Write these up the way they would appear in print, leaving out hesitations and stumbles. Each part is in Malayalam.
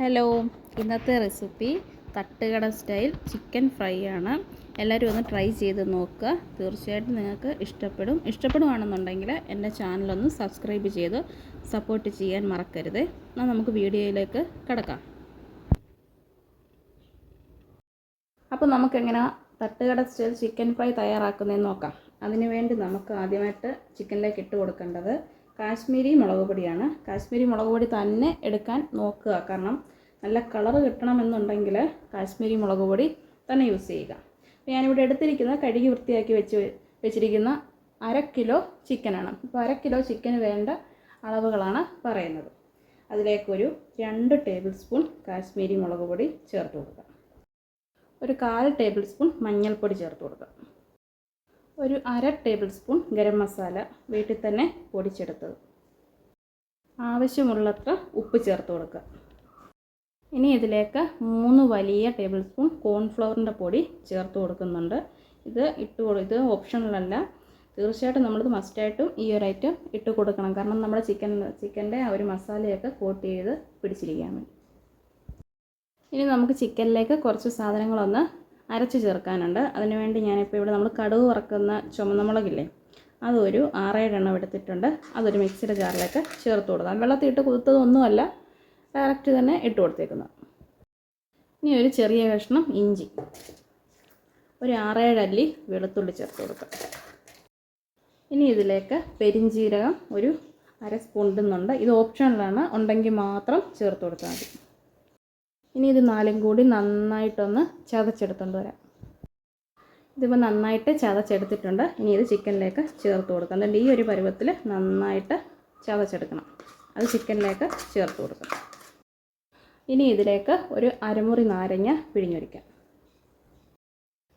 ഹലോ, ഇന്നത്തെ റെസിപ്പി തട്ടുകട സ്റ്റൈൽ ചിക്കൻ ഫ്രൈ ആണ്. എല്ലാവരും ഒന്ന് ട്രൈ ചെയ്ത് നോക്കുക. തീർച്ചയായിട്ടും നിങ്ങൾക്ക് ഇഷ്ടപ്പെടുവാണെന്നുണ്ടെങ്കിൽ എൻ്റെ ചാനലൊന്ന് സബ്സ്ക്രൈബ് ചെയ്ത് സപ്പോർട്ട് ചെയ്യാൻ മറക്കരുത്. എന്നാൽ നമുക്ക് വീഡിയോയിലേക്ക് കിടക്കാം. അപ്പോൾ നമുക്കെങ്ങനെ തട്ടുകട സ്റ്റൈൽ ചിക്കൻ ഫ്രൈ തയ്യാറാക്കുന്നതെന്ന് നോക്കാം. അതിനുവേണ്ടി നമുക്ക് ആദ്യമായിട്ട് ചിക്കനിലേക്ക് ഇട്ട് കൊടുക്കേണ്ടത് കാശ്മീരി മുളക് പൊടിയാണ്. കാശ്മീരി മുളക് പൊടി തന്നെ എടുക്കാൻ നോക്കുക. കാരണം നല്ല കളർ കിട്ടണമെന്നുണ്ടെങ്കിൽ കാശ്മീരി മുളക് പൊടി തന്നെ യൂസ് ചെയ്യുക. ഞാനിവിടെ എടുത്തിരിക്കുന്ന കഴുകി വൃത്തിയാക്കി വെച്ചിരിക്കുന്ന 1/2 കിലോ ചിക്കനാണ്. ഇപ്പോൾ 1/2 കിലോ ചിക്കന് വേണ്ട അളവുകളാണ് പറയുന്നത്. അതിലേക്കൊരു 2 ടേബിൾ സ്പൂൺ കാശ്മീരി മുളക് പൊടി ചേർത്ത് കൊടുക്കുക. ഒരു 1/4 ടേബിൾ സ്പൂൺ മഞ്ഞൾപ്പൊടി ചേർത്ത് കൊടുക്കുക. ഒരു 1/2 ടേബിൾ സ്പൂൺ ഗരം മസാല വീട്ടിൽ തന്നെ പൊടിച്ചെടുത്തത്. ആവശ്യമുള്ളത്ര ഉപ്പ് ചേർത്ത് കൊടുക്കുക. ഇനി ഇതിലേക്ക് 3 വലിയ ടേബിൾ സ്പൂൺ കോൺഫ്ലവറിൻ്റെ പൊടി ചേർത്ത് കൊടുക്കുന്നുണ്ട്. ഇത് ഓപ്ഷണലല്ല. തീർച്ചയായിട്ടും നമ്മളിത് മസ്റ്റായിട്ടും ഈ ഒരു ഐറ്റം ഇട്ട് കൊടുക്കണം. കാരണം നമ്മുടെ ചിക്കൻ്റെ ആ ഒരു മസാലയൊക്കെ കോട്ട് ചെയ്ത് പിടിച്ചിരിക്കാൻ വേണ്ടി. ഇനി നമുക്ക് ചിക്കനിലേക്ക് കുറച്ച് സാധനങ്ങളൊന്ന് അരച്ച് ചേർക്കാനുണ്ട്. അതിനുവേണ്ടി ഞാനിപ്പോൾ ഇവിടെ നമ്മൾ കടുക് വറക്കുന്ന ചുമന്ന മുളകില്ലേ, അതൊരു 6-7 എണ്ണം എടുത്തിട്ടുണ്ട്. അതൊരു മിക്സിയുടെ ജാറിലേക്ക് ചേർത്ത് കൊടുക്കാം. വെള്ളത്തിൽ ഇട്ട് കുതിർത്തതൊന്നുമല്ല, ഡയറക്റ്റ് തന്നെ ഇട്ട് കൊടുത്തേക്കുന്നത്. ഇനി ഒരു ചെറിയ കഷ്ണം ഇഞ്ചി, ഒരു 6-7 അല്ലി വെളുത്തുള്ളി ചേർത്ത് കൊടുക്കാം. ഇനി ഇതിലേക്ക് പെരിഞ്ജീരകം ഒരു 1/2 സ്പൂൺ ഇടുന്നുണ്ട്. ഇത് ഓപ്ഷണലാണ്, ഉണ്ടെങ്കിൽ മാത്രം ചേർത്ത് കൊടുത്താൽ മതി. ഇനി ഇത് 4ഉം കൂടി നന്നായിട്ടൊന്ന് ചതച്ചെടുത്തുകൊണ്ട് വരാം. ഇതിപ്പോൾ നന്നായിട്ട് ചതച്ചെടുത്തിട്ടുണ്ട്. ഇനി ഇത് ചിക്കനിലേക്ക് ചേർത്ത് കൊടുക്കാം. എന്നിട്ട് ഈ ഒരു പരുവത്തിൽ നന്നായിട്ട് ചതച്ചെടുക്കണം. അത് ചിക്കനിലേക്ക് ചേർത്ത് കൊടുക്കണം. ഇനി ഇതിലേക്ക് ഒരു അരമുറി നാരങ്ങ പിഴിഞ്ഞൊഴിക്കാം.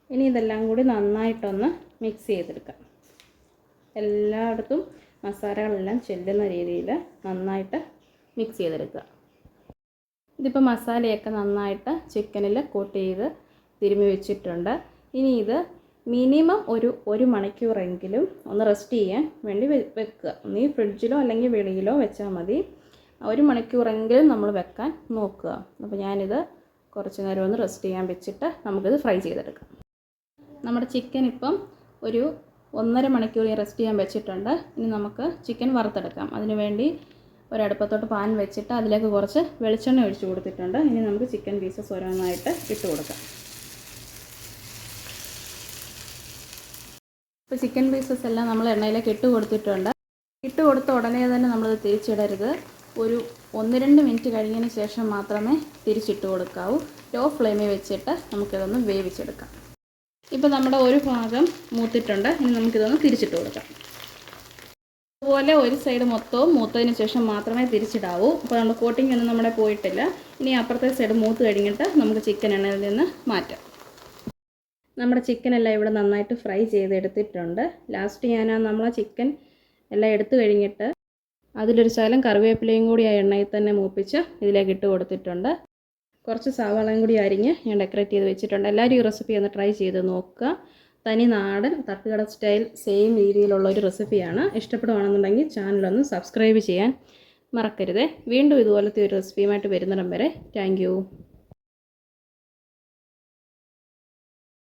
ഇനി ഇതെല്ലാം കൂടി നന്നായിട്ടൊന്ന് മിക്സ് ചെയ്തെടുക്കാം. എല്ലായിടത്തും മസാലകളെല്ലാം ചെല്ലുന്ന രീതിയിൽ നന്നായിട്ട് മിക്സ് ചെയ്തെടുക്കുക. ഇതിപ്പോൾ മസാലയൊക്കെ നന്നായിട്ട് ചിക്കനിൽ കോട്ട് ചെയ്ത് തിരുമ്മി വെച്ചിട്ടുണ്ട്. ഇനി ഇത് മിനിമം ഒരു മണിക്കൂറെങ്കിലും ഒന്ന് റെസ്റ്റ് ചെയ്യാൻ വേണ്ടി വെക്കുക. ഒന്നീ ഫ്രിഡ്ജിലോ അല്ലെങ്കിൽ വെളിയിലോ വെച്ചാൽ മതി. 1 മണിക്കൂറെങ്കിലും നമ്മൾ വെക്കാൻ നോക്കുക. അപ്പോൾ ഞാനിത് കുറച്ച് നേരം ഒന്ന് റെസ്റ്റ് ചെയ്യാൻ വെച്ചിട്ട് നമുക്കിത് ഫ്രൈ ചെയ്തെടുക്കാം. നമ്മുടെ ചിക്കൻ ഇപ്പം ഒരു 1.5 മണിക്കൂർ റെസ്റ്റ് ചെയ്യാൻ വെച്ചിട്ടുണ്ട്. ഇനി നമുക്ക് ചിക്കൻ വറുത്തെടുക്കാം. അതിന് വേണ്ടി ഒരടുപ്പത്തോട്ട് പാൻ വെച്ചിട്ട് അതിലേക്ക് കുറച്ച് വെളിച്ചെണ്ണ ഒഴിച്ച് കൊടുത്തിട്ടുണ്ട്. ഇനി നമുക്ക് ചിക്കൻ പീസസ് ഓരോന്നായിട്ട് ഇട്ട് കൊടുക്കാം. ഇപ്പോൾ ചിക്കൻ പീസസ് എല്ലാം നമ്മൾ എണ്ണയിലേക്ക് ഇട്ട് കൊടുത്തിട്ടുണ്ട്. ഇട്ട് കൊടുത്ത ഉടനെ തന്നെ നമ്മളത് തിരിച്ചിടരുത്. ഒരു 1-2 മിനിറ്റ് കഴിഞ്ഞതിന് ശേഷം മാത്രമേ തിരിച്ചിട്ട് കൊടുക്കാവൂ. ലോ ഫ്ലെയിമിൽ വെച്ചിട്ട് നമുക്കിതൊന്ന് വേവിച്ചെടുക്കാം. ഇപ്പോൾ നമ്മുടെ ഒരു ഭാഗം മൂത്തിട്ടുണ്ട്. ഇനി നമുക്കിതൊന്ന് തിരിച്ചിട്ട് കൊടുക്കാം. അതുപോലെ ഒരു സൈഡ് മൊത്തവും മൂത്തതിന് ശേഷം മാത്രമേ തിരിച്ചിടാവൂ. അപ്പോൾ നമ്മുടെ കോട്ടിംഗ് ഒന്നും നമ്മുടെ പോയിട്ടില്ല. ഇനി അപ്പുറത്തെ സൈഡ് മൂത്ത് കഴിഞ്ഞിട്ട് നമുക്ക് ചിക്കൻ എണ്ണയിൽ നിന്ന് മാറ്റാം. നമ്മുടെ ചിക്കനെല്ലാം ഇവിടെ നന്നായിട്ട് ഫ്രൈ ചെയ്തെടുത്തിട്ടുണ്ട്. ലാസ്റ്റ് ഞാൻ നമ്മളെ ചിക്കൻ എല്ലാം എടുത്തു കഴിഞ്ഞിട്ട് അതിലൊരു ശകലം കറിവേപ്പിലയും കൂടി ആ എണ്ണയിൽ തന്നെ മൂപ്പിച്ച് ഇതിലേക്ക് ഇട്ട് കൊടുത്തിട്ടുണ്ട്. കുറച്ച് സവാളയും കൂടി അരിഞ്ഞ് ഞാൻ ഡെക്കറേറ്റ് ചെയ്ത് വെച്ചിട്ടുണ്ട്. എല്ലാവരും ഈ റെസിപ്പി ഒന്ന് ട്രൈ ചെയ്ത് നോക്കുക. തനി നാടൻ തട്ടുകട സ്റ്റൈൽ സെയിം രീതിയിലുള്ള ഒരു റെസിപ്പിയാണ്. ഇഷ്ടപ്പെടുവാണെന്നുണ്ടെങ്കിൽ ചാനലൊന്ന് സബ്സ്ക്രൈബ് ചെയ്യാൻ മറക്കരുത്. വീണ്ടും ഇതുപോലത്തെ ഒരു റെസിപ്പിയുമായിട്ട് വരുന്നിടം വരെ താങ്ക് യു.